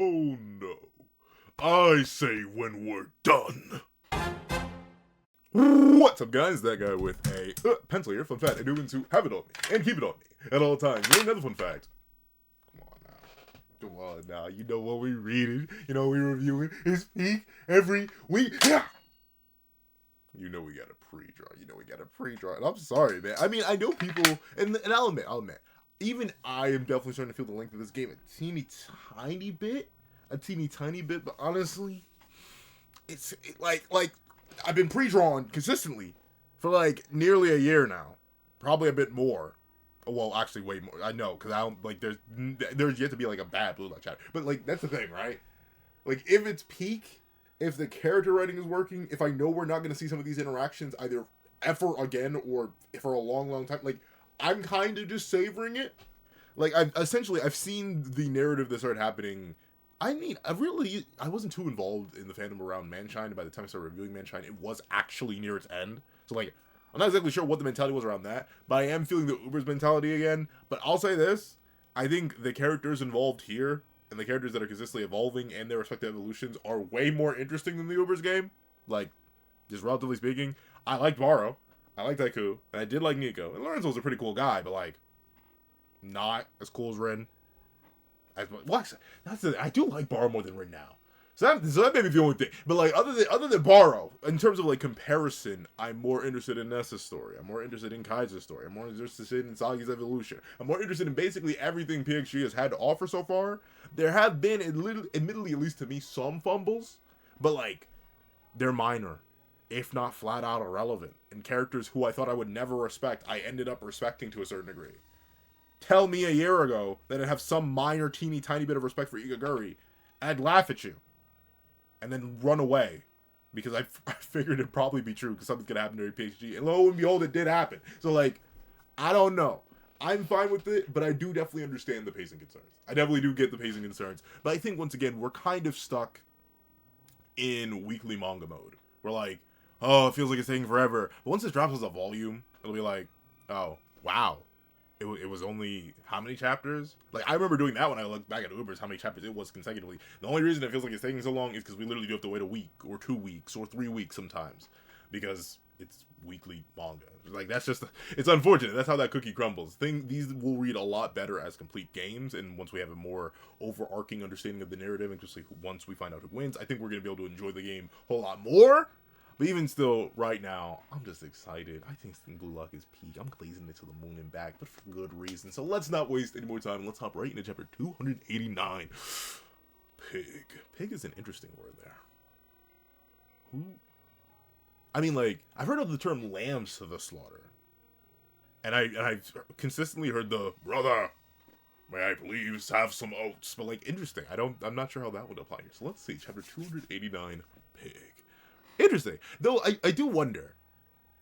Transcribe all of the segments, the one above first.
Oh no. I say when we're done. What's up, guys? That guy with a pencil here. Fun fact, I do mean to have it on me and keep it on me at all times. Here's another fun fact. Come on now. You know what we reading. You know what we reviewing. His peak every week. Yeah. You know we got a pre-draw. And I'm sorry, man. I mean, I know people, and I'll admit, even I am definitely starting to feel the length of this game a teeny tiny bit, but honestly, it's like I've been pre-drawn consistently for like nearly a year now, probably a bit more. Well, actually, way more. I know, because I don't like. There's yet to be like a bad Blue Lock chapter, but like that's the thing, right? Like if it's peak, if the character writing is working, if I know we're not going to see some of these interactions either ever again or for a long time, like I'm kind of just savoring it. Like I've seen the narrative that started happening. I mean, I wasn't too involved in the fandom around Manshine, and by the time I started reviewing Manshine, it was actually near its end. So like, I'm not exactly sure what the mentality was around that, but I am feeling the Uber's mentality again. But I'll say this, I think the characters involved here, and the characters that are consistently evolving and their respective evolutions are way more interesting than the Uber's game. Like, just relatively speaking, I liked Baro, I liked Haiku, and I did like Nico. And Lorenzo's a pretty cool guy, but like, not as cool as Rin. I do like Baro more than Rin now. So that may be the only thing. But like other than Baro, in terms of like comparison, I'm more interested in Ness's story. I'm more interested in Kaiser's story. I'm more interested in Sagi's evolution. I'm more interested in basically everything PXG has had to offer so far. There have been, admittedly, at least to me, some fumbles, but like they're minor, if not flat out irrelevant. And characters who I thought I would never respect, I ended up respecting to a certain degree. Tell me a year ago that I'd have some minor, teeny, tiny bit of respect for Igaguri, and I'd laugh at you. And then run away. Because I figured it'd probably be true, because something's going to happen during PXG. And lo and behold, it did happen. So, like, I don't know. I'm fine with it, but I do definitely understand the pacing concerns. I definitely do get the pacing concerns. But I think, once again, we're kind of stuck in weekly manga mode. We're like, oh, it feels like it's taking forever. But once it drops as a volume, it'll be like, oh, wow. It was only how many chapters? Like, I remember doing that when I looked back at Uber's, how many chapters it was consecutively. The only reason it feels like it's taking so long is because we literally do have to wait a week, or 2 weeks, or 3 weeks sometimes. Because it's weekly manga. Like, that's just, it's unfortunate. That's how that cookie crumbles. These will read a lot better as complete games, and once we have a more overarching understanding of the narrative, and just like once we find out who wins, I think we're going to be able to enjoy the game a whole lot more. But even still, right now, I'm just excited. I think Blue Lock is peak. I'm blazing it to the moon and back, but for good reason. So let's not waste any more time. Let's hop right into chapter 289. Pig. Pig is an interesting word there. Who? I mean, like, I've heard of the term lambs to the slaughter. And I've consistently heard the, brother, may I please have some oats? But, like, interesting. I'm not sure how that would apply here. So let's see. Chapter 289, Pig. Interesting. Though, I do wonder.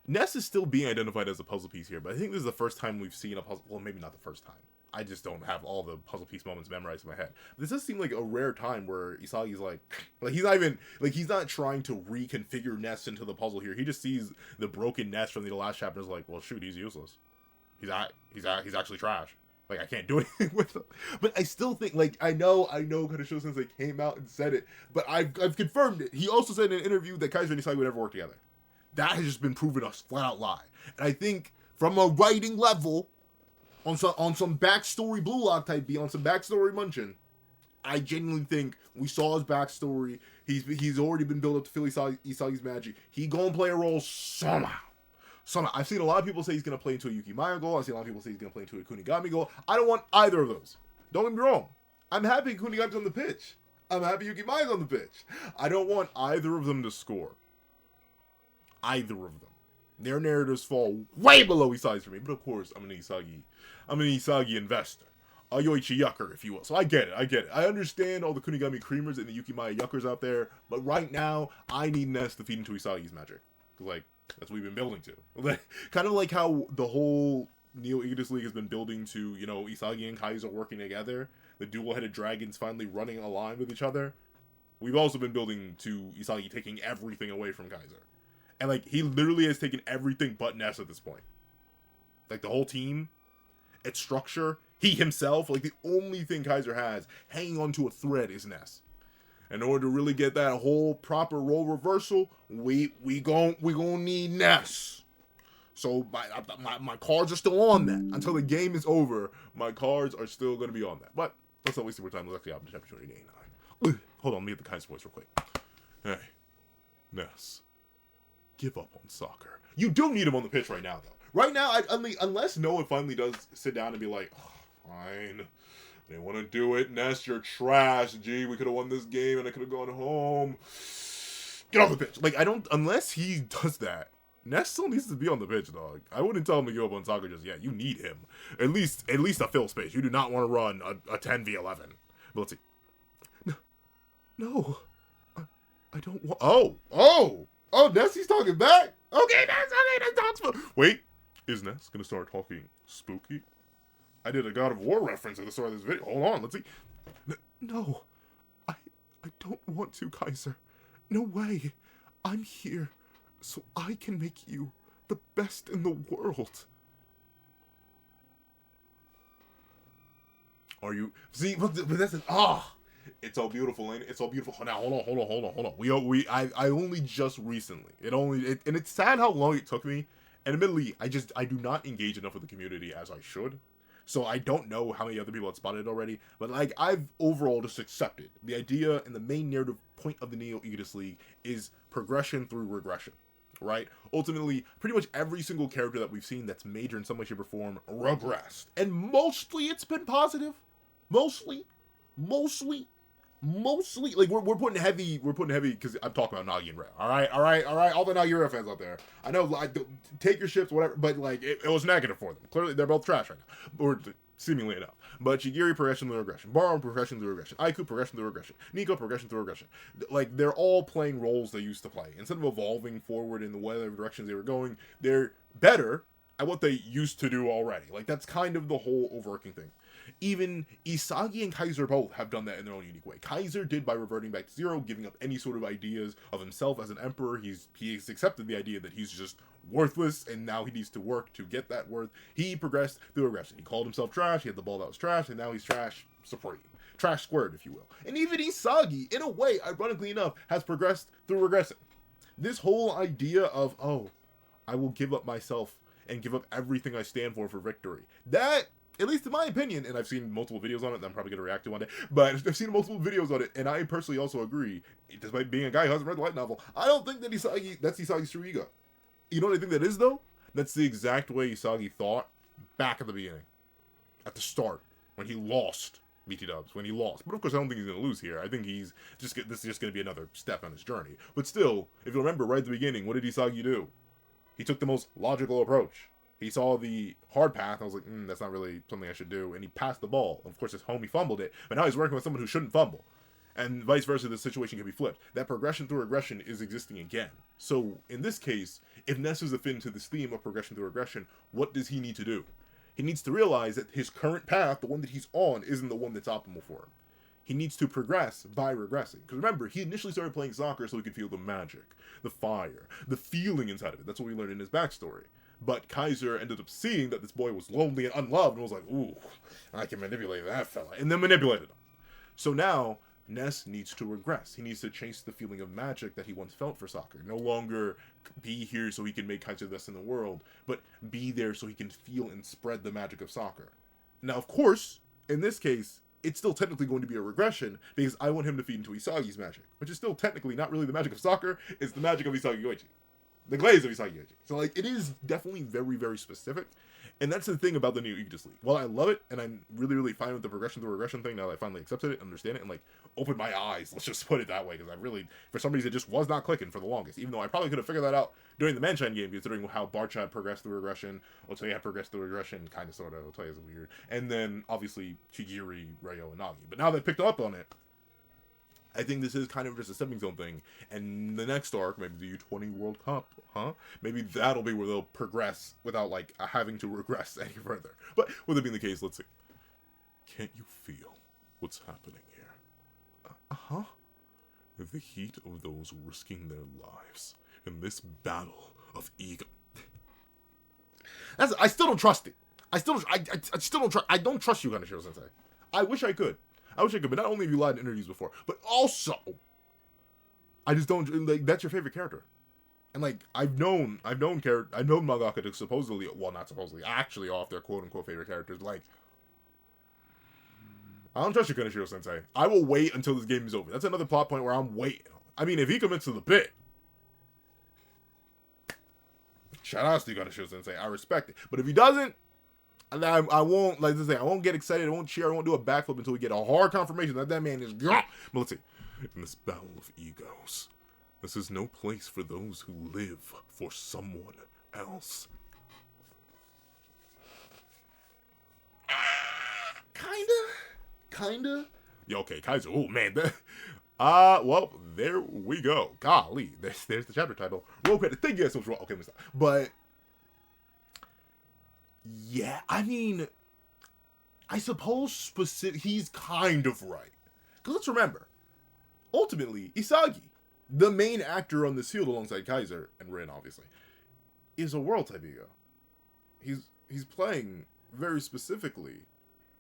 Ness is still being identified as a puzzle piece here, but I think this is the first time we've seen a puzzle. Well, maybe not the first time. I just don't have all the puzzle piece moments memorized in my head. But this does seem like a rare time where Isagi's like he's not trying to reconfigure Ness into the puzzle here. He just sees the broken Ness from the last chapter and is like, well, shoot, he's useless. He's actually trash. Like, I can't do anything with him. But I still think, like, I know Kaneshiro Sensei came out and said it, but I've confirmed it. He also said in an interview that Kaiser and Isagi would never work together. That has just been proven a flat out lie. And I think from a writing level, on some backstory Blue Lock type beat, on some backstory Munchin, I genuinely think we saw his backstory. He's already been built up to feel Isagi's magic. He gonna play a role somehow. I've seen a lot of people say he's going to play into a Yukimaya goal. I've seen a lot of people say he's going to play into a Kunigami goal. I don't want either of those. Don't get me wrong. I'm happy Kunigami's on the pitch. I'm happy Yukimaya's on the pitch. I don't want either of them to score. Either of them. Their narratives fall way below Isagi's for me. But of course, I'm an Isagi investor. A Yoichi yucker, if you will. So I get it. I understand all the Kunigami creamers and the Yukimaya yuckers out there. But right now, I need Ness to feed into Isagi's magic. Because, like, that's what we've been building to. Kind of like how the whole Neo Aegis League has been building to, you know, Isagi and Kaiser working together. The dual-headed dragons finally running a line with each other. We've also been building to Isagi taking everything away from Kaiser. And, like, he literally has taken everything but Ness at this point. Like, the whole team, its structure, He himself, like the only thing Kaiser has hanging onto a thread is Ness. In order to really get that whole proper role reversal, we gon' need Ness. So my cards are still on that. Until the game is over, my cards are still going to be on that. But let's not waste more time. Let's actually have chapter 89. Hold on, let me get the Kaiser voice real quick. Hey, Ness, give up on soccer. You do need him on the pitch right now, though. Right now, unless Noah finally does sit down and be like, oh, fine, they want to do it. Ness, you're trash. Gee, we could have won this game and I could have gone home. Get on the pitch. Like, unless he does that, Ness still needs to be on the pitch, dog. I wouldn't tell him to give up on soccer just yet. You need him. At least a fill space. You do not want to run a 10v11. But let's see. No. I don't want... Oh, Ness, he's talking back. Okay, Ness, wait, is Ness going to start talking spooky? I did a God of War reference at the start of this video. Hold on, let's see. No, I don't want to, Kaiser. No way. I'm here so I can make you the best in the world. Are you... See, but that's an... It's all beautiful, ain't it? It's all beautiful. Now, hold on. I only just recently. And it's sad how long it took me. And admittedly, I do not engage enough with the community as I should. So I don't know how many other people had spotted it already. But like, I've overall just accepted the idea and the main narrative point of the Neo-Aegis League is progression through regression. Right? Ultimately, pretty much every single character that we've seen that's major in some way, shape, or form regressed. And mostly it's been positive. Mostly, like we're putting heavy because I'm talking about Nagi and Rei. All right, all the Nagi Rei fans out there. I know, like, take your ships, whatever, but like it was negative for them. Clearly, they're both trash right now, or seemingly enough. But Shigiri progression through regression, Baro progression through regression, Aiku progression through regression, Nico progression through regression. Like, they're all playing roles they used to play. Instead of evolving forward in the whatever directions they were going, they're better at what they used to do already. Like, that's kind of the whole overarching thing. Even Isagi and Kaiser both have done that in their own unique way. Kaiser did by reverting back to zero, giving up any sort of ideas of himself as an emperor. He's accepted the idea that he's just worthless, and now he needs to work to get that worth. He progressed through regression. He called himself trash, he had the ball that was trash, and now he's trash supreme. Trash squared, if you will. And even Isagi, in a way, ironically enough, has progressed through regressing. This whole idea of, I will give up myself and give up everything I stand for victory. That, at least in my opinion, and I've seen multiple videos on it, and I'm probably going to react to one day, but I've seen multiple videos on it, and I personally also agree, despite being a guy who hasn't read the light novel, I don't think that that's Isagi's true ego. You know what I think that is, though? That's the exact way Isagi thought back at the beginning. At the start, when he lost BT Dubs, when he lost. But of course, I don't think he's going to lose here. I think this is just going to be another step on his journey. But still, if you remember right at the beginning, what did Isagi do? He took the most logical approach. He saw the hard path. I was like, that's not really something I should do. And he passed the ball. Of course, his homie fumbled it. But now he's working with someone who shouldn't fumble. And vice versa, the situation can be flipped. That progression through regression is existing again. So, in this case, if Ness is a fin to this theme of progression through regression, what does he need to do? He needs to realize that his current path, the one that he's on, isn't the one that's optimal for him. He needs to progress by regressing. Because remember, he initially started playing soccer so he could feel the magic, the fire, the feeling inside of it. That's what we learned in his backstory. But Kaiser ended up seeing that this boy was lonely and unloved and was like, ooh, I can manipulate that fella. And then manipulated him. So now, Ness needs to regress. He needs to chase the feeling of magic that he once felt for soccer. No longer be here so he can make Kaiser the best in the world, but be there so he can feel and spread the magic of soccer. Now, of course, in this case, it's still technically going to be a regression because I want him to feed into Isagi's magic, which is still technically not really the magic of soccer, it's the magic of Isagi Yoichi. The glaze of Isagi Yoichi. So, like, it is definitely very, very specific. And that's the thing about the new Aegis League. While I love it, and I'm really, really fine with the progression through regression thing now that I finally accepted it, understand it, and, like, opened my eyes, let's just put it that way, because I really, for some reason, it just was not clicking for the longest, even though I probably could have figured that out during the Manchan game, considering how Barchad progressed through regression, Otoya had progressed through regression, kind of, sort of, Otoya is weird, and then, obviously, Chigiri, Ryo, and Nagi. But now that I picked up on it, I think this is kind of just a stepping stone thing, and the next arc, maybe the U20 World Cup, maybe that'll be where they'll progress without, like, having to regress any further. But with it being the case, let's see. Can't you feel what's happening here? The heat of those risking their lives in this battle of ego. I still don't trust it. I still don't trust. I don't trust you, Kaneshiro Sensei. I wish I could. But not only have you lied in interviews before, but also, I just don't like. That's your favorite character, and like I've known mangaka to supposedly, well, not supposedly, actually off their quote unquote favorite characters. Like, I don't trust you, Kaneshiro Sensei. I will wait until this game is over. That's another plot point where I'm waiting. I mean, if he commits to the bit, shout out to you, Kaneshiro Sensei. I respect it. But if he doesn't, I won't, like I say, I won't get excited, I won't cheer, I won't do a backflip until we get a hard confirmation that man is gone. But let's see. In this battle of egos, this is no place for those who live for someone else. Kinda. Yeah, okay, Kaiser. Oh, man. Well, there we go. Golly. There's the chapter title. Roll credit. Thank you guys so much for... Okay, let me stop. But... yeah, I mean... I suppose he's kind of right. Because let's remember, ultimately, Isagi, the main actor on this field alongside Kaiser, and Rin, obviously, is a world-type ego. He's playing very specifically...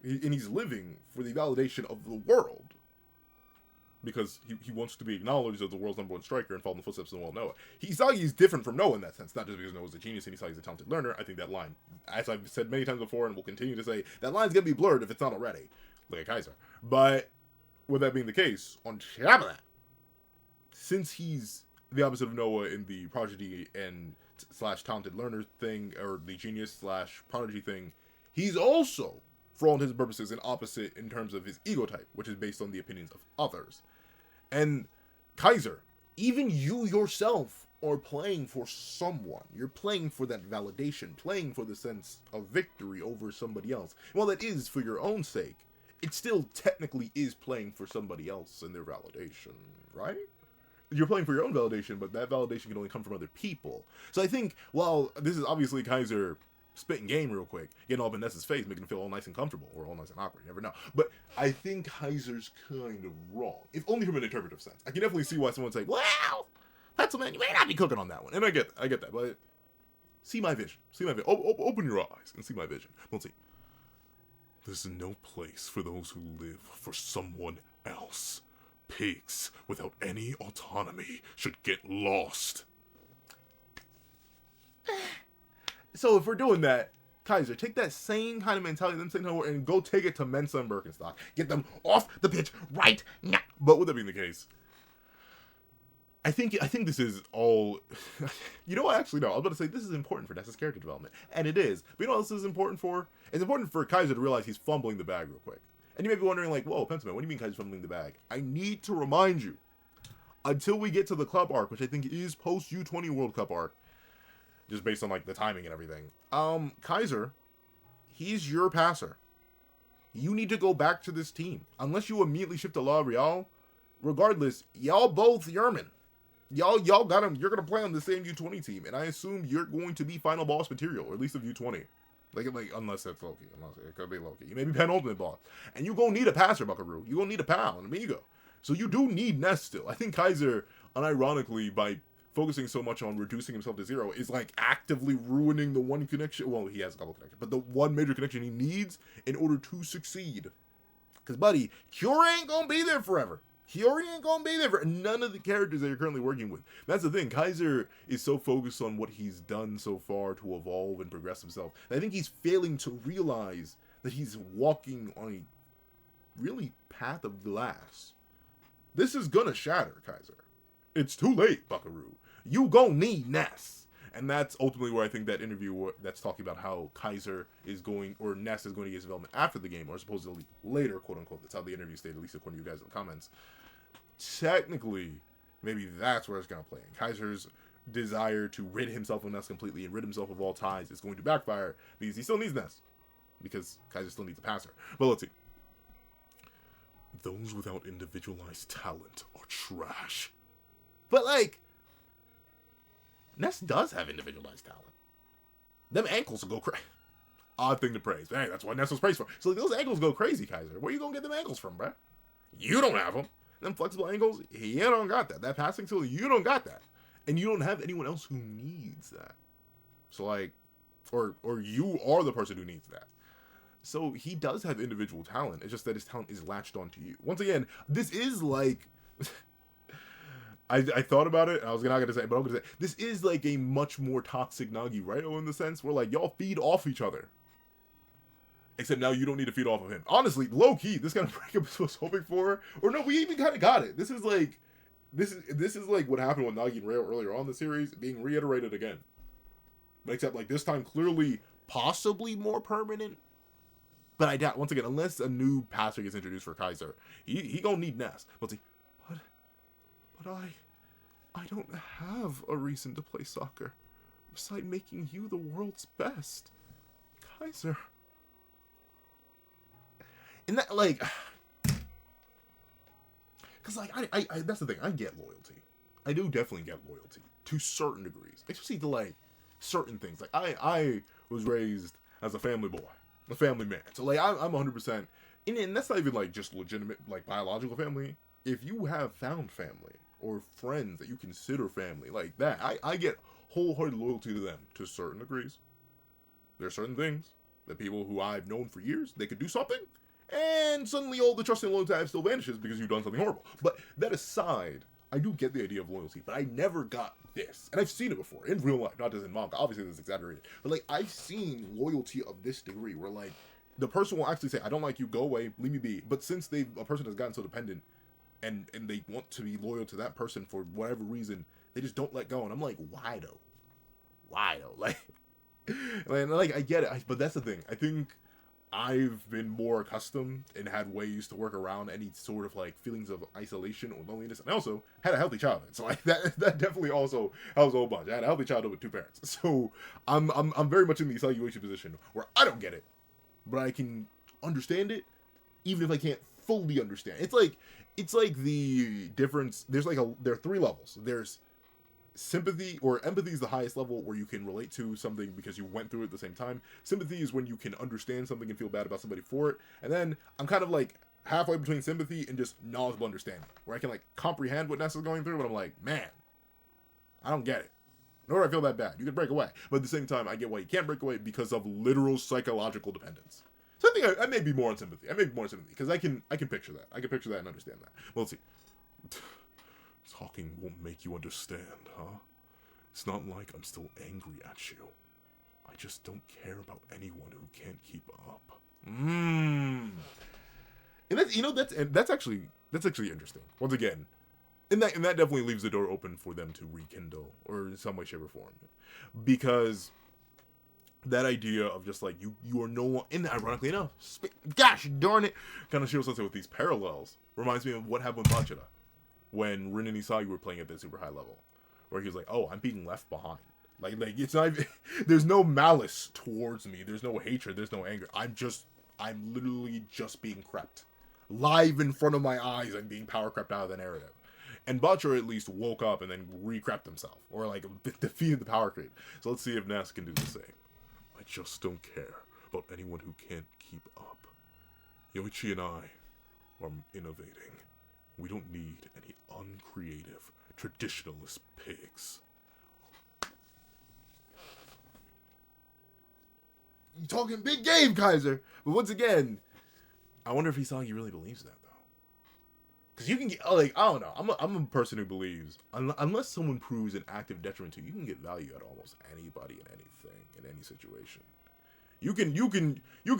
and he's living for the validation of the world. Because he wants to be acknowledged as the world's #1 striker and follow in the footsteps of the Noah. Isagi is different from Noah in that sense. Not just because Noah's a genius and Isagi's a talented learner. I think that line, as I've said many times before and will continue to say, that line's going to be blurred if it's not already. Like a Kaiser. But, with that being the case, on top of that, since he's the opposite of Noah in the prodigy and / talented learner thing, or the genius / prodigy thing, he's also, for all intents and purposes, an opposite in terms of his ego type, which is based on the opinions of others. And Kaiser, even you yourself are playing for someone. You're playing for that validation, playing for the sense of victory over somebody else. While that is for your own sake, it still technically is playing for somebody else and their validation, right? You're playing for your own validation, but that validation can only come from other people. So I think, while this is obviously Kaiser spitting game real quick, getting all up in Ness's face, making him feel all nice and comfortable, or all nice and awkward, you never know. But I think Kaiser's kind of wrong, if only from an interpretive sense. I can definitely see why someone would say, well, Pencilman, you may not be cooking on that one. And I get that, but see my vision. Open your eyes and see my vision. Let's see. There's no place for those who live for someone else. Pigs without any autonomy should get lost. So if we're doing that, Kaiser, take that same kind of mentality, and go take it to Mensa and Birkenstock. Get them off the pitch right now. But with that being the case, I think this is all... you know what? Actually, no. I was about to say this is important for Ness's character development. And it is. But you know what this is important for? It's important for Kaiser to realize he's fumbling the bag real quick. And you may be wondering, like, whoa, Pentiment, what do you mean Kaiser's fumbling the bag? I need to remind you, until we get to the club arc, which I think is post-U20 World Cup arc, just based on, like, the timing and everything. Kaiser, he's your passer. You need to go back to this team. Unless you immediately shift to La Real, regardless, y'all both Yerman. Y'all got him. You're going to play on the same U20 team, and I assume you're going to be final boss material, or at least of U20. Like, unless that's Loki. Unless it could be Loki. You may be penultimate boss. And you're going to need a passer, Buckaroo. You're going to need a pal, an amigo. So you do need Ness still. I think Kaiser, unironically, by focusing so much on reducing himself to zero, is like actively ruining the one connection. Well, he has a couple connections, but the one major connection he needs in order to succeed. Because, buddy, Cure ain't gonna be there forever. Cure ain't gonna be there for none of the characters that you're currently working with. That's the thing. Kaiser is so focused on what he's done so far to evolve and progress himself. I think he's failing to realize that he's walking on a really path of glass. This is gonna shatter, Kaiser. It's too late, Buckaroo. You gon' need Ness. And that's ultimately where I think that interview that's talking about how Kaiser is going, or Ness is going to get his development after the game, or supposedly later, quote unquote. That's how the interview stated, at least according to you guys in the comments. Technically, maybe that's where it's going to play in. Kaiser's desire to rid himself of Ness completely and rid himself of all ties is going to backfire because he still needs Ness. Because Kaiser still needs a passer. But let's see. Those without individualized talent are trash. But, like, Ness does have individualized talent. Them ankles will go crazy. Odd thing to praise. Hey, that's what Ness was praised for. So, like, those ankles go crazy, Kaiser. Where you gonna get them ankles from, bruh? You don't have them. Them flexible ankles, you don't got that. That passing tool, you don't got that. And you don't have anyone else who needs that. So, like, or you are the person who needs that. So he does have individual talent. It's just that his talent is latched onto you. Once again, this is like I thought about it, and I was not gonna say, but I'm gonna say this is like a much more toxic Nagi, right? In the sense where like y'all feed off each other. Except now you don't need to feed off of him. Honestly, low key, this kind of breakup is what I was hoping for. Or no, we even kind of got it. This is like what happened with Nagi and Rail earlier on in the series, being reiterated again. But except like this time, clearly, possibly more permanent. But I doubt, once again, unless a new pastor gets introduced for Kaiser, he gonna need Ness. But I don't have a reason to play soccer, besides making you the world's best, Kaiser. And that, like, because like I that's the thing, I get loyalty. I do definitely get loyalty to certain degrees, especially to like certain things. Like I was raised as a family boy, a family man, so like I'm 100%, and that's not even like just legitimate like biological family. If you have found family or friends that you consider family like that, I get wholehearted loyalty to them to certain degrees. There are certain things that people who I've known for years, they could do something, and suddenly all the trust and loyalty I have still vanishes because you've done something horrible. But that aside, I do get the idea of loyalty, but I never got this. And I've seen it before, in real life, not just in manga. Obviously, this is exaggerated. But, like, I've seen loyalty of this degree, where, like, the person will actually say, I don't like you, go away, leave me be. But since a person has gotten so dependent, and they want to be loyal to that person for whatever reason, they just don't let go. And I'm like, why though? Why though? Like I get it. But that's the thing. I think I've been more accustomed and had ways to work around any sort of like feelings of isolation or loneliness, and I also had a healthy childhood, so like that definitely also helps a whole bunch. I had a healthy childhood with two parents, so I'm very much in the evaluation position where I don't get it, but I can understand it, even if I can't fully understand. It's like the difference. There are three levels. There's sympathy, or empathy is the highest level, where you can relate to something because you went through it at the same time. Sympathy is when you can understand something and feel bad about somebody for it. And then I'm kind of like halfway between sympathy and just knowledgeable understanding, where I can like comprehend what Ness is going through, but I'm like, man, I don't get it. Nor do I feel that bad. You can break away. But at the same time, I get why you can't break away, because of literal psychological dependence. So I think I may be more on sympathy. Because I can picture that. I can picture that and understand that. Well, let's see. Talking won't make you understand, huh? It's not like I'm still angry at you. I just don't care about anyone who can't keep up. And that's actually interesting. Once again, and that definitely leaves the door open for them to rekindle, or in some way, shape, or form, because that idea of just like you are no one, and ironically enough, gosh darn it, kind of shows us with these parallels. Reminds me of what happened with Bachira, when Rin and Isagi were playing at the super high level, where he was like, oh, I'm being left behind. Like it's not even, there's no malice towards me. There's no hatred. There's no anger. I'm literally just being crept. Live in front of my eyes, I'm being power crept out of the narrative. And Butcher at least woke up and then re-crept himself, or like defeated the power creep. So let's see if Ness can do the same. I just don't care about anyone who can't keep up. Yoichi and I are innovating. We don't need any uncreative, traditionalist pigs. You talking big game, Kaiser. But once again, I wonder if Isagi really believes that, though. Because you can get, like, I don't know. I'm a person who believes, unless someone proves an active detriment to you, you can get value out of almost anybody and anything, in any situation. You can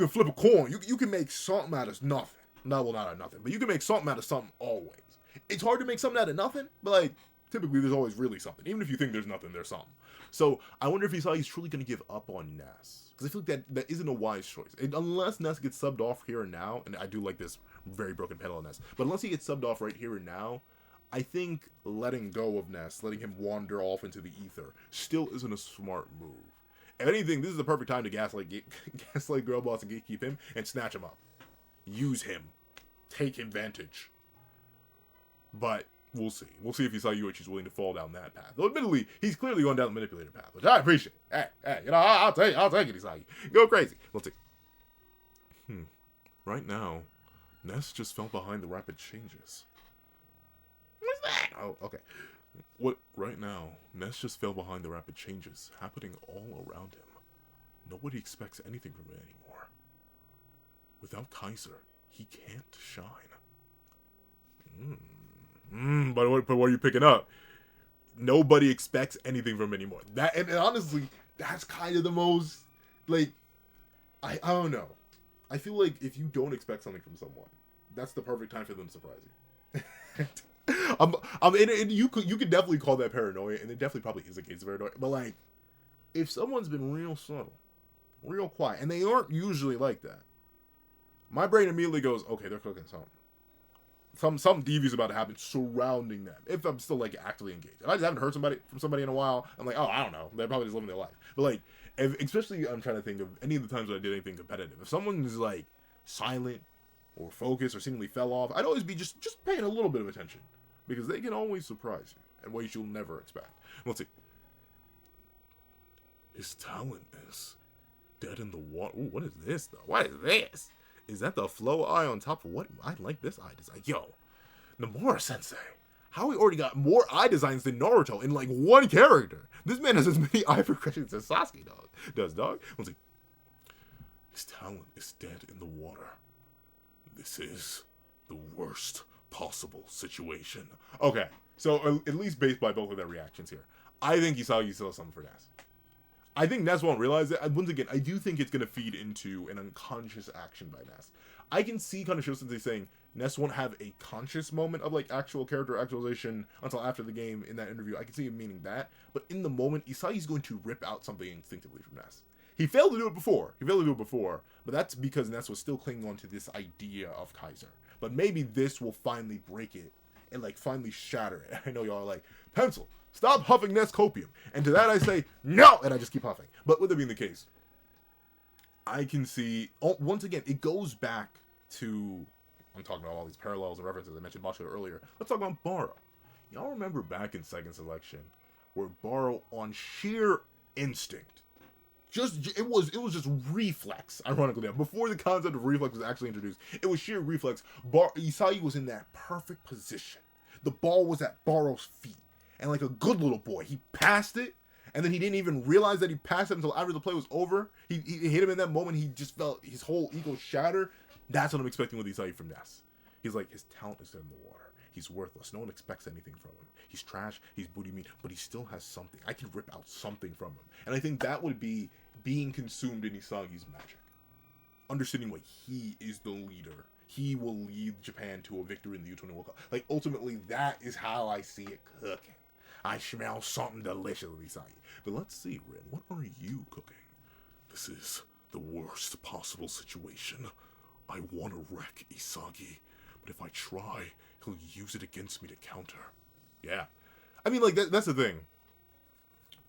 flip a coin. You can make something out of nothing. No, well, not out of nothing, but you can make something out of something always. It's hard to make something out of nothing, but like typically there's always really something. Even if you think there's nothing, there's something. So I wonder if Isagi's truly going to give up on Ness, because I feel like that isn't a wise choice. Unless Ness gets subbed off here and now, and I do like this very broken panel on Ness, but unless he gets subbed off right here and now, I think letting go of Ness, letting him wander off into the ether, still isn't a smart move. If anything, this is the perfect time to gaslight Girl Boss and gatekeep him and snatch him up. Use him. Take advantage. But we'll see. We'll see if Yoichi's willing to fall down that path. Though admittedly, he's clearly going down the manipulator path, which I appreciate. Hey, I'll take it, Isagi. Go crazy. We'll see. Right now, Ness just fell behind the rapid changes. What's that? Oh, okay. Right now, Ness just fell behind the rapid changes happening all around him. Nobody expects anything from him anymore. Without Kaiser, he can't shine. But what are you picking up? Nobody expects anything from him anymore. That and honestly, that's kind of the most, like, I don't know. I feel like if you don't expect something from someone, that's the perfect time for them to surprise you. You could definitely call that paranoia, and it definitely probably is a case of paranoia. But like, if someone's been real subtle, real quiet, and they aren't usually like that, my brain immediately goes, okay, they're cooking something. Something devious about to happen surrounding them. If I'm still like actively engaged, if I just haven't heard from somebody in a while, I'm like, oh, I don't know. They're probably just living their life. But like, especially I'm trying to think of any of the times when I did anything competitive. If someone is like silent or focused or seemingly fell off, I'd always be just paying a little bit of attention, because they can always surprise you in ways you'll never expect. Let's see. His talent is dead in the water. Ooh, what is this though? What is this? Is that the flow eye on top of what? I like this eye design. Yo, Nomura Sensei. How we already got more eye designs than Naruto in like one character? This man has as many eye progressions as Sasuke does, dog. Let's see. His talent is dead in the water. This is the worst possible situation. Okay, so at least based by both of their reactions here, I think Isagi still has something for Ness. I think Ness won't realize it. Once again, I do think it's going to feed into an unconscious action by Ness. I can see kind of Shosensei saying Ness won't have a conscious moment of like actual character actualization until after the game in that interview. I can see him meaning that. But in the moment, Isagi's going to rip out something instinctively from Ness. He failed to do it before. But that's because Ness was still clinging on to this idea of Kaiser. But maybe this will finally break it and like finally shatter it. I know y'all are like, pencil, stop huffing Ness copium. And to that I say, no! And I just keep huffing. But with it being the case, I can see, once again, it goes back to, I'm talking about all these parallels and references. I mentioned Macho earlier. Let's talk about Baro. Y'all remember back in second selection, where Baro, on sheer instinct, it was just reflex, ironically enough. Before the concept of reflex was actually introduced, it was sheer reflex. Isagi was in that perfect position. The ball was at Baro's feet. And like a good little boy, he passed it, and then he didn't even realize that he passed it until after the play was over. He hit him in that moment. He just felt his whole ego shatter. That's what I'm expecting with Isagi from Ness. He's like, his talent is in the water. He's worthless. No one expects anything from him. He's trash. He's booty meat, but he still has something. I can rip out something from him. And I think that would be being consumed in Isagi's magic. Understanding like he is the leader. He will lead Japan to a victory in the U20 World Cup. Like ultimately, that is how I see it cooking. I smell something delicious with Isagi. But let's see, Rin, what are you cooking? This is the worst possible situation. I want to wreck Isagi, but if I try, he'll use it against me to counter. Yeah. I mean, like, that's the thing.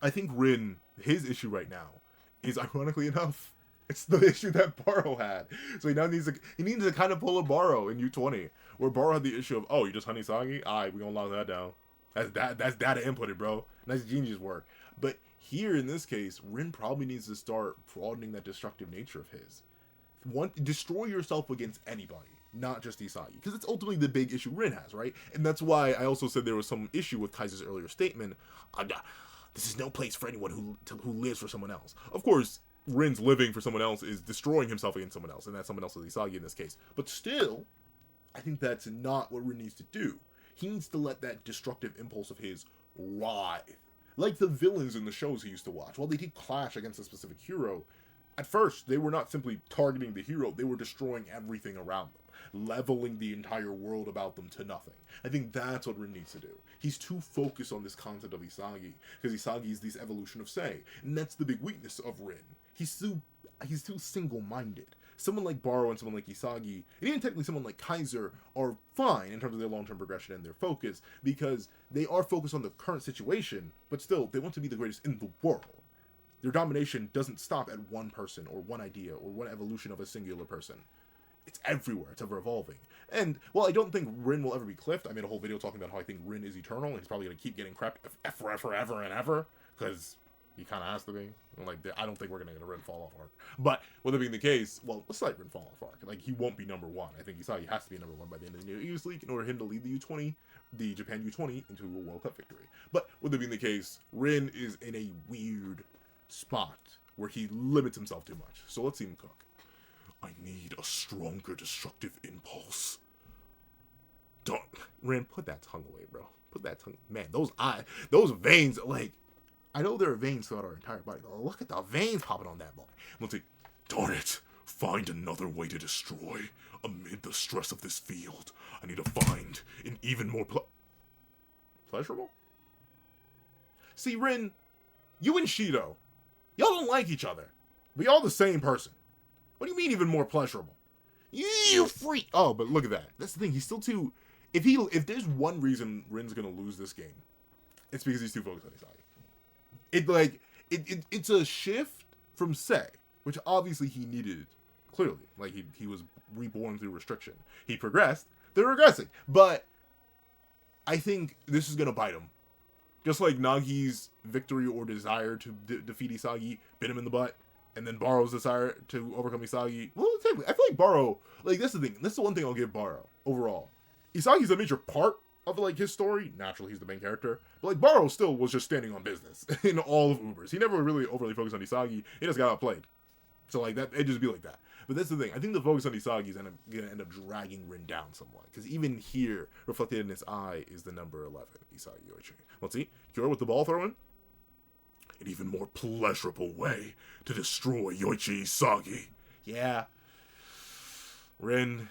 I think Rin, his issue right now, is ironically enough, it's the issue that Baro had. So he now needs to kind of pull a Baro in U20, where Baro had the issue of, oh, you just honey Isagi? Alright, we gonna lock that down. That's data inputted, bro. Nice genius work. But here, in this case, Rin probably needs to start broadening that destructive nature of his. Destroy yourself against anybody, not just Isagi. Because it's ultimately the big issue Rin has, right? And that's why I also said there was some issue with Kaiser's earlier statement. This is no place for anyone who lives for someone else. Of course, Rin's living for someone else is destroying himself against someone else, and that someone else is Isagi in this case. But still, I think that's not what Rin needs to do. He needs to let that destructive impulse of his writhe. Like the villains in the shows he used to watch. While they did clash against a specific hero, at first, they were not simply targeting the hero, they were destroying everything around them, leveling the entire world about them to nothing. I think that's what Rin needs to do. He's too focused on this concept of Isagi, because Isagi is this evolution of Sei, and that's the big weakness of Rin. He's too single-minded. Someone like Baro and someone like Isagi, and even technically someone like Kaiser, are fine in terms of their long-term progression and their focus, because they are focused on the current situation, but still, they want to be the greatest in the world. Their domination doesn't stop at one person, or one idea, or one evolution of a singular person. It's everywhere, it's ever evolving. And, while I don't think Rin will ever be cliffed, I made a whole video talking about how I think Rin is eternal, and he's probably going to keep getting crept forever and ever, because he kind of has to be. Like, I don't think we're going to get a Rin fall-off arc. But, with it being the case, well, let's let Rin fall-off arc. Like, he won't be number one. I think Isagi has to be number one by the end of the New Year's League in order for him to lead the U20, the Japan U20, into a World Cup victory. But, with it being the case, Rin is in a weird spot where he limits himself too much. So let's see him cook. I need a stronger destructive impulse. Don't, Ren, put that tongue away, bro. Put that tongue, man. Those veins, like, I know there are veins throughout our entire body. But look at the veins popping on that boy. Let's see. Darn it. Find another way to destroy. Amid the stress of this field, I need to find an even more pleasurable? See, Rin, you and Shido, y'all don't like each other, but y'all the same person. What do you mean even more pleasurable? You freak! Oh, but look at that. That's the thing. He's still too... If there's one reason Rin's gonna lose this game, it's because he's too focused on Isagi. It's a shift from Sei, which obviously he needed, clearly. Like, he was reborn through restriction. He progressed through regressing. But I think this is gonna bite him. Just like Nagi's victory or desire to defeat Isagi bit him in the butt, and then Baro's desire to overcome Isagi. Well, technically, I feel like Baro, like, that's the thing. That's the one thing I'll give Baro, overall. Isagi's a major part of, like, his story. Naturally, he's the main character. But, like, Baro still was just standing on business in all of Ubers. He never really overly focused on Isagi. He just got outplayed. So, like, that, it just be like that. But that's the thing. I think the focus on Isagi is going to end up dragging Rin down somewhat. Because even here, reflected in his eye, is the number 11, Isagi Yoichi. Let's see. Kyo with the ball throwing. An even more pleasurable way to destroy Yoichi Isagi. Yeah. Rin,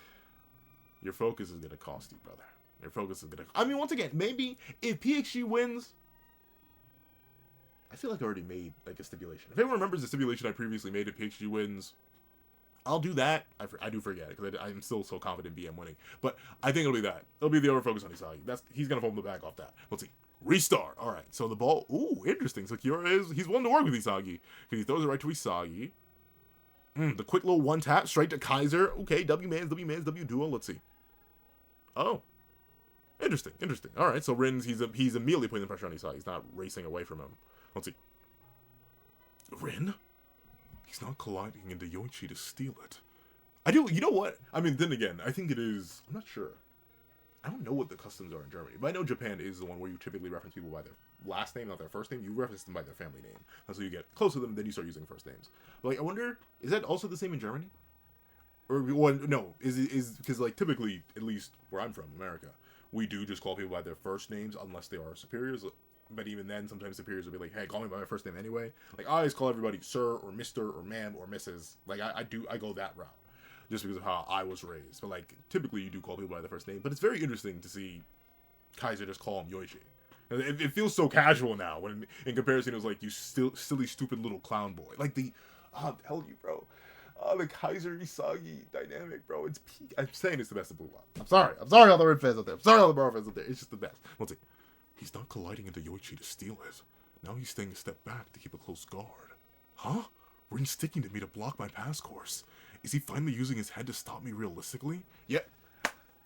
your focus is going to cost you, brother. Your focus is going to... I mean, once again, maybe if PXG wins... I feel like I already made, like, a stipulation. If anyone remembers the stipulation I previously made, if PXG wins, I'll do that. I do forget it, because I'm still so confident BM winning. But I think it'll be that. It'll be the overfocus on Isagi. He's going to fold the back off that. Let's see. Restart. All right. So the ball... Ooh, interesting. So Kiora he's willing to work with Isagi, because he throws it right to Isagi. The quick little one tap straight to Kaiser. Okay, W-Mans, W duo. Let's see. Oh. Interesting. All right. So Rin's, he's immediately putting the pressure on Isagi. He's not racing away from him. Let's see. Rin? He's not colliding into Yoichi to steal it. You know what? I mean, then again, I think it is... I'm not sure. I don't know what the customs are in Germany, but I know Japan is the one where you typically reference people by their last name, not their first name. You reference them by their family name. So you get close to them, then you start using first names. But, like, I wonder, is that also the same in Germany? Or, well, no, is because, like, typically, at least where I'm from, America, we do just call people by their first names unless they are superiors. But even then, sometimes superiors will be like, hey, call me by my first name anyway. Like, I always call everybody sir or Mr. or ma'am or Mrs. Like, I go that route. Just because of how I was raised. But, like, typically you do call people by their first name. But it's very interesting to see Kaiser just call him Yoichi. It feels so casual now, when in comparison it was like, you silly, stupid little clown boy. Like, I'm telling you, bro. The Kaiser Isagi dynamic, bro. It's peak. I'm saying it's the best of Blue Lock. I'm sorry all the Red fans out there. I'm sorry all the Bar fans out there. It's just the best. Let's see. He's not colliding into Yoichi to steal it. Now he's staying a step back to keep a close guard. Huh? Rin's sticking to me to block my pass course. Is he finally using his head to stop me realistically? Yep.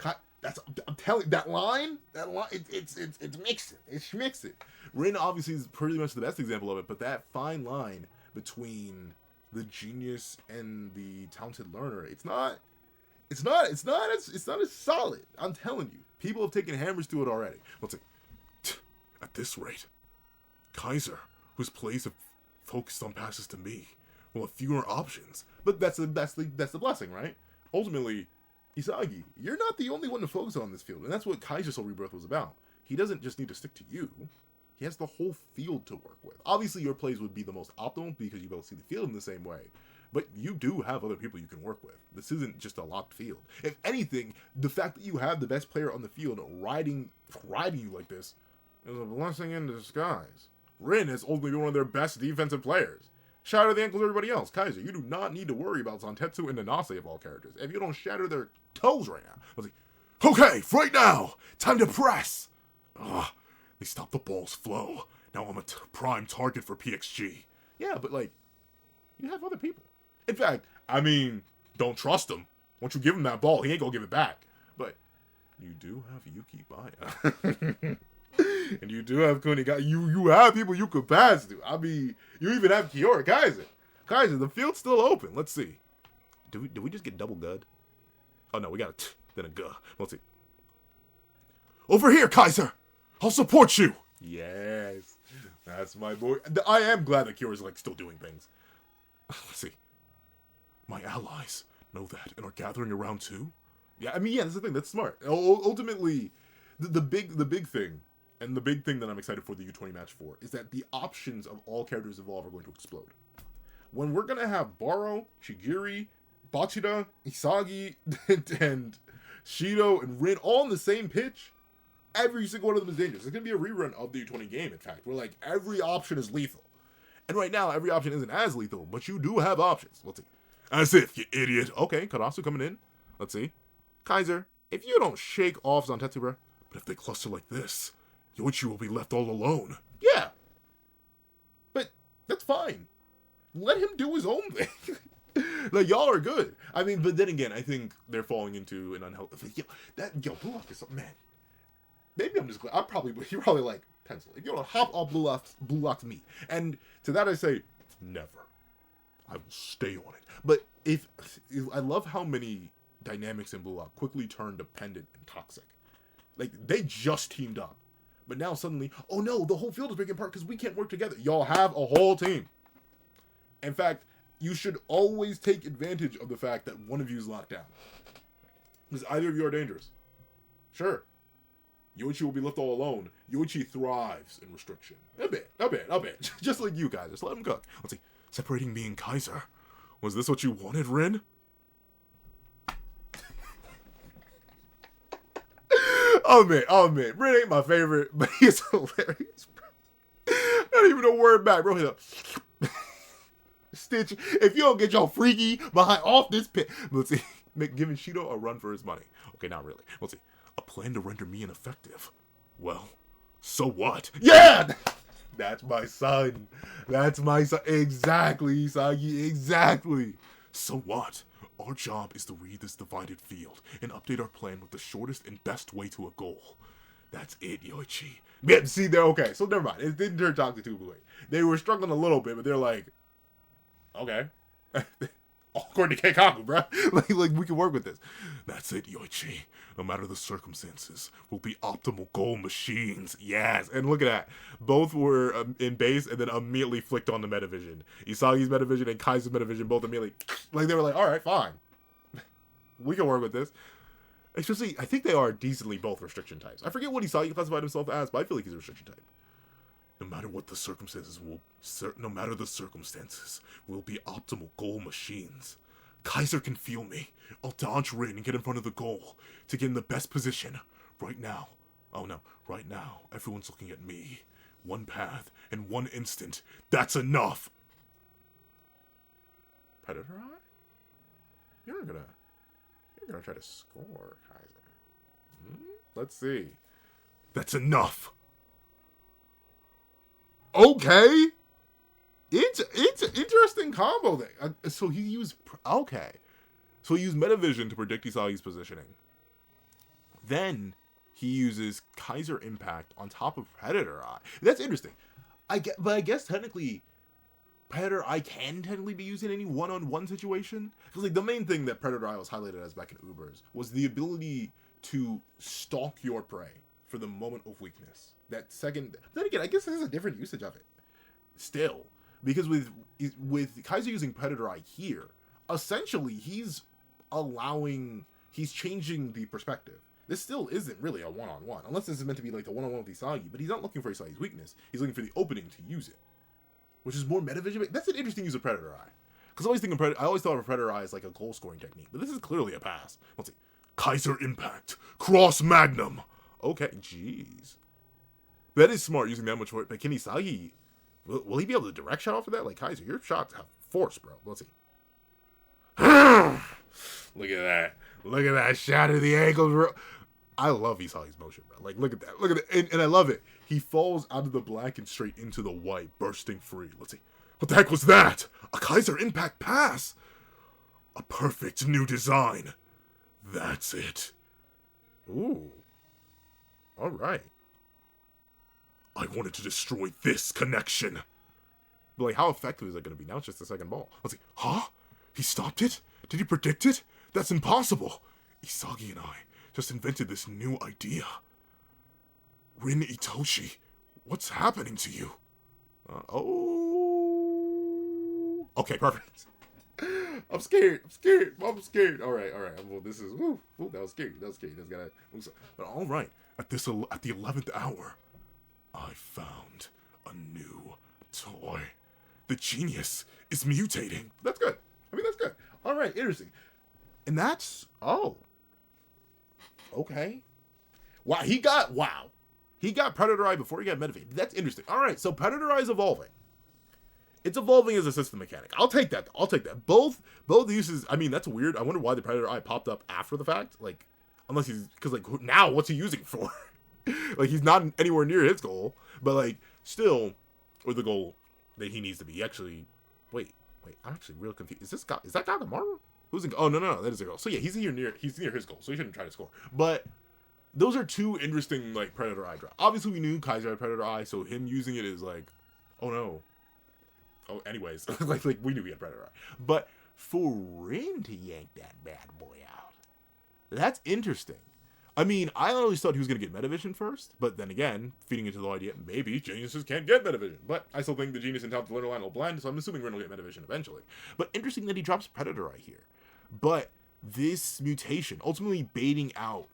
I'm telling that line, it's mixing. It's schmixing. Rin obviously is pretty much the best example of it, but that fine line between the genius and the talented learner, it's not as solid. I'm telling you. People have taken hammers to it already. Let's see. At this rate, Kaiser, whose plays have focused on passes to me, will have fewer options. But that's the blessing, right? Ultimately, Isagi, you're not the only one to focus on this field, and that's what Kaiser Soul Rebirth was about. He doesn't just need to stick to you. He has the whole field to work with. Obviously, your plays would be the most optimal because you both see the field in the same way. But you do have other people you can work with. This isn't just a locked field. If anything, the fact that you have the best player on the field riding you like this is a blessing in disguise. Rin has ultimately been one of their best defensive players. Shatter the ankles of everybody else. Kaiser, you do not need to worry about Zantetsu and Nanase of all characters. If you don't shatter their toes right now. Let's see. Okay, right now. Time to press. They stopped the ball's flow. Now I'm a prime target for PXG. Yeah, but, like, you have other people. In fact, I mean, don't trust him. Once you give him that ball, he ain't gonna give it back. But you do have Yuki Baya. And you do have Kuniga. You have people you could pass to. I mean, you even have Kiora. Kaiser, the field's still open. Let's see. Did we just get double gud? Oh, no, we got a t, then a guh. Let's see. Over here, Kaiser! I'll support you! Yes. That's my boy. I am glad that Kiora's, like, still doing things. Let's see. My allies know that and are gathering around too? Yeah, I mean, yeah, that's the thing. That's smart. Ultimately, the big thing, and the big thing that I'm excited for the U20 match for, is that the options of all characters involved are going to explode. When we're going to have Baro, Shigiri, Bachida, Isagi, and Shido, and Rin all on the same pitch, every single one of them is dangerous. It's going to be a rerun of the U20 game, in fact, where, like, every option is lethal. And right now, every option isn't as lethal, but you do have options. Let's see. As if, you idiot. Okay, Karasu coming in. Let's see. Kaiser, if you don't shake off Zantetsu, bro, but if they cluster like this, Yoichi will be left all alone. Yeah. But that's fine. Let him do his own thing. Like, y'all are good. I mean, but then again, I think they're falling into an unhealthy... Blue Lock is... Man. Maybe I'm just... You're probably like, pencil. If you don't hop off Blue Lock's meat. And to that I say, never. I will stay on it. But if I love how many dynamics in Blue Lock quickly turn dependent and toxic. Like, they just teamed up. But now suddenly, oh no, the whole field is breaking apart because we can't work together. Y'all have a whole team. In fact, you should always take advantage of the fact that one of you is locked down. Because either of you are dangerous. Sure. Yoichi will be left all alone. Yoichi thrives in restriction. A bit. Just like you guys. Just let him cook. Let's see. Separating me and Kaiser. Was this what you wanted, Rin? Oh man. Rin ain't my favorite, but he's hilarious, bro. Not even a word back, bro. He's like, Stitch, if you don't get your freaky behind off this pit. Let's see. Giving Shido a run for his money. Okay, not really. Let's see. A plan to render me ineffective. Well, so what? Yeah! That's my son. Exactly, Isagi. Exactly. So what? Our job is to read this divided field and update our plan with the shortest and best way to a goal. That's it, Yoichi. Yeah, see, they're okay. So never mind. It didn't turn toxic too late. They were struggling a little bit, but they're like, okay. According to Keikaku, bro. like we can work with this. That's it, Yoichi. No matter the circumstances, we'll be optimal goal machines. Yes. And look at that. Both were in base and then immediately flicked on the Metavision. Isagi's Metavision and Kaiser's Metavision both immediately, like, they were like, all right, fine. We can work with this. Especially, I think they are decently both restriction types. I forget what Isagi classified himself as, but I feel like he's a restriction type. No matter the circumstances, we'll be optimal goal machines. Kaiser can feel me. I'll dodge Rin and get in front of the goal to get in the best position. Right now, everyone's looking at me. One path and one instant. That's enough. Predator Eye? You're gonna try to score, Kaiser. Let's see. That's enough. Okay. It's an interesting combo there. So he used Metavision to predict Isagi's positioning. Then he uses Kaiser Impact on top of Predator Eye. That's interesting. But I guess technically Predator Eye can technically be used in any one-on-one situation. Because like the main thing that Predator Eye was highlighted as back in Ubers was the ability to stalk your prey for the moment of weakness. That second. Then again, I guess there's a different usage of it. Still, because with Kaiser using Predator Eye here, essentially he's changing the perspective. This still isn't really a one-on-one, unless this is meant to be like the one-on-one with Isagi. But he's not looking for Isagi's weakness. He's looking for the opening to use it, which is more Metavision. That's an interesting use of Predator Eye. Because I always thought of Predator Eye as like a goal-scoring technique, but this is clearly a pass. Let's see. Kaiser Impact Cross Magnum. Okay, jeez. That is smart using that much for it. But can Isagi, will he be able to direct shot off of that? Like, Kaiser, your shots have force, bro. Let's see. Look at that. Look at that shot of the ankles, bro. I love Isagi's motion, bro. Like, look at that. Look at it. And I love it. He falls out of the black and straight into the white, bursting free. Let's see. What the heck was that? A Kaiser Impact pass? A perfect new design. That's it. Ooh. All right. I wanted to destroy this connection. But like, how effective is that going to be? Now it's just the second ball. Let's see. Huh? He stopped it? Did he predict it? That's impossible. Isagi and I just invented this new idea. Rin Itoshi, what's happening to you? Okay, perfect. I'm scared. I'm scared. I'm scared. All right, all right. Well, this is that was scary. That was scary. That's gotta. But all right, at the 11th hour, I found a new toy. The genius is mutating. That's good. I mean, that's good. All right, interesting. And that's okay. Wow, he got Predator Eye before he got Medivate. That's interesting. All right, so Predator Eye is evolving. It's evolving as a system mechanic. I'll take that. I'll take that. Both uses. I mean, that's weird. I wonder why the Predator Eye popped up after the fact. Like, unless he's because like now, what's he using for? Like, he's not anywhere near his goal, but like still, or the goal that he needs to be. He actually, wait. I'm actually real confused. Is that Kagamaru? Who's in? Oh no, that is a goal. So yeah, he's near his goal, so he shouldn't try to score. But those are two interesting like Predator Eye drops. Obviously, we knew Kaiser had Predator Eye, so him using it is like, oh no. Oh, anyways, like we knew he had Predator Eye. But for Rin to yank that bad boy out, that's interesting. I mean, I always thought he was going to get Metavision first, but then again, feeding into the idea, maybe geniuses can't get Metavision. But I still think the genius and top learner line will blend, so I'm assuming Rin will get Metavision eventually. But interesting that he drops Predator Eye here. But this mutation, ultimately baiting out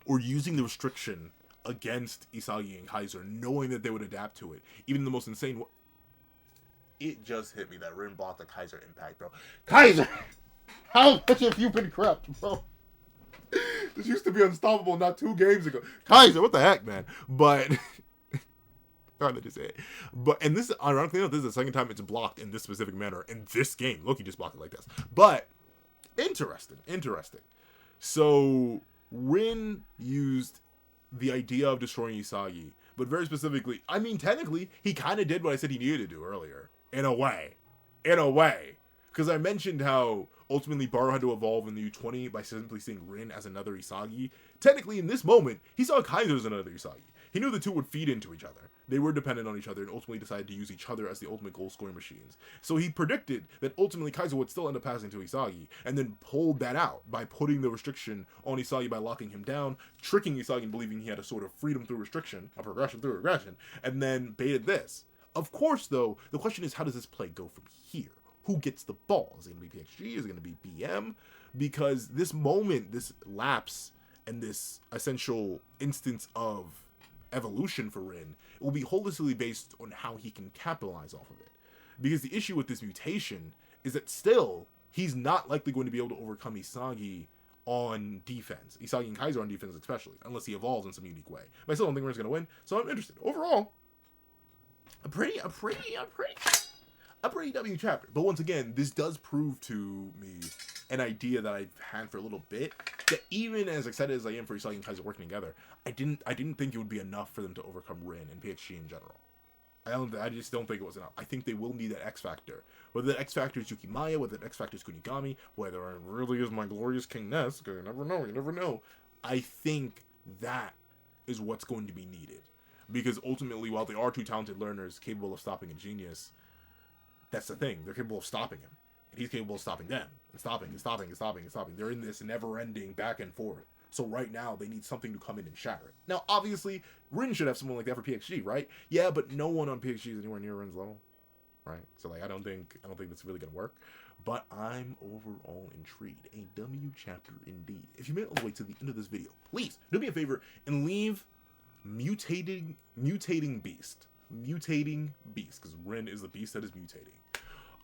or using the restriction against Isagi and Kaiser, knowing that they would adapt to it, even in the most insane way. It just hit me that Rin blocked the Kaiser impact, bro. Kaiser! How much have you been corrupt, bro? This used to be unstoppable not 2 games ago. Kaiser, what the heck, man? But hard to just say it. But and this, ironically enough, this is the second time it's blocked in this specific manner in this game. Loki just blocked it like this. But interesting. So Rin used the idea of destroying Isagi, but very specifically, I mean, technically, he kind of did what I said he needed to do earlier. In a way. Because I mentioned how ultimately Baro had to evolve in the U20 by simply seeing Rin as another Isagi. Technically, in this moment, he saw Kaiser as another Isagi. He knew the two would feed into each other. They were dependent on each other and ultimately decided to use each other as the ultimate goal-scoring machines. So he predicted that ultimately Kaiser would still end up passing to Isagi, and then pulled that out by putting the restriction on Isagi by locking him down, tricking Isagi into believing he had a sort of freedom through restriction, a progression through regression, and then baited this. Of course, though, the question is, how does this play go from here? Who gets the ball? Is it going to be PXG? Is it going to be BM? Because this moment, this lapse, and this essential instance of evolution for Rin, it will be holistically based on how he can capitalize off of it. Because the issue with this mutation is that still, he's not likely going to be able to overcome Isagi on defense. Isagi and Kaiser on defense especially, unless he evolves in some unique way. But I still don't think Rin's going to win, so I'm interested. Overall, a pretty W chapter. But once again, this does prove to me an idea that I've had for a little bit, that even as excited as I am for Isagi and Kaiser working together, I didn't think it would be enough for them to overcome Rin and PXG in general. I just don't think it was enough. I think they will need that X Factor. Whether that X Factor is Yukimaya, whether that X Factor is Kunigami, whether it really is my glorious King Ness, because you never know. I think that is what's going to be needed. Because ultimately, while they are two talented learners capable of stopping a genius, that's the thing. They're capable of stopping him. And he's capable of stopping them. And stopping. They're in this never-ending back and forth. So right now, they need something to come in and shatter it. Now, obviously, Rin should have someone like that for PXG, right? Yeah, but no one on PXG is anywhere near Rin's level. Right? So, like, I don't think that's really going to work. But I'm overall intrigued. A W chapter indeed. If you made it all the way to the end of this video, please do me a favor and leave mutating beast, because Rin is the beast that is mutating.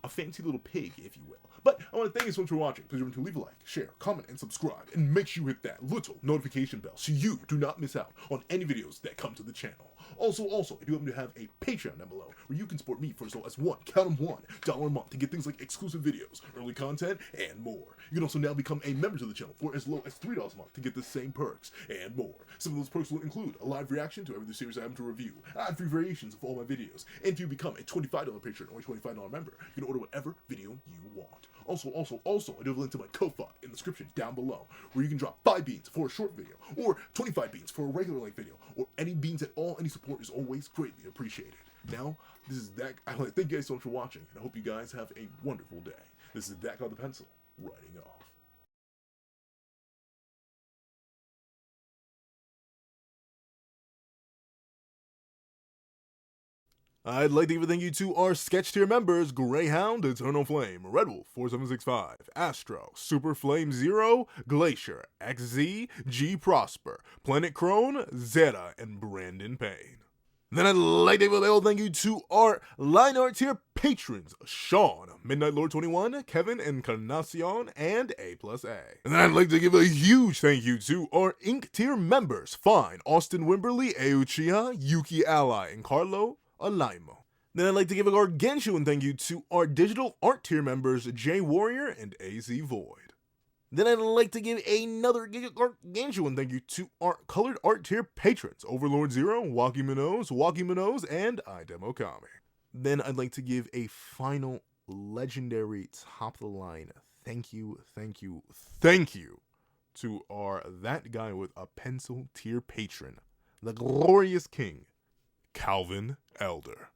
A fancy little pig, if you will. But I want to thank you so much for watching. Please remember to leave a like, share, comment, and subscribe. And make sure you hit that little notification bell so you do not miss out on any videos that come to the channel. Also, I do happen to have a Patreon down below where you can support me for as low as $1 a month to get things like exclusive videos, early content, and more. You can also now become a member to the channel for as low as $3 a month to get the same perks and more. Some of those perks will include a live reaction to every other series I have to review, ad-free variations of all my videos, and if you become a $25 patron or a $25 member, you can order whatever video you want. Also, I do have a link to my Ko-Fi in the description down below, where you can drop 5 beans for a short video, or 25 beans for a regular length video, or any beans at all. Any support is always greatly appreciated. Now, this is that. I want to thank you guys so much for watching, and I hope you guys have a wonderful day. This is That Guy with the Pencil, writing off. I'd like to give a thank you to our sketch tier members: Greyhound, Eternal Flame, Red Wolf 4765, Astro, Super Flame Zero, Glacier, XZ, G Prosper, Planet Crone, Zeta, and Brandon Payne. Then I'd like to give a little thank you to our line art tier patrons: Sean, Midnight Lord 21, Kevin, Encarnacion, and A+A. And then I'd like to give a huge thank you to our ink tier members: Fine, Austin Wimberly, Euchiha, Yuki Ally, and Carlo Alaimo. Then I'd like to give a gargantuan thank you to our digital art tier members: J Warrior and AZ Void. Then I'd like to give another gargantuan thank you to our colored art tier patrons: Overlord Zero, Waki Minos, and iDemokami. Then I'd like to give a final legendary top of the line thank you to our That Guy with a Pencil tier patron, the glorious king, Calvin Elder.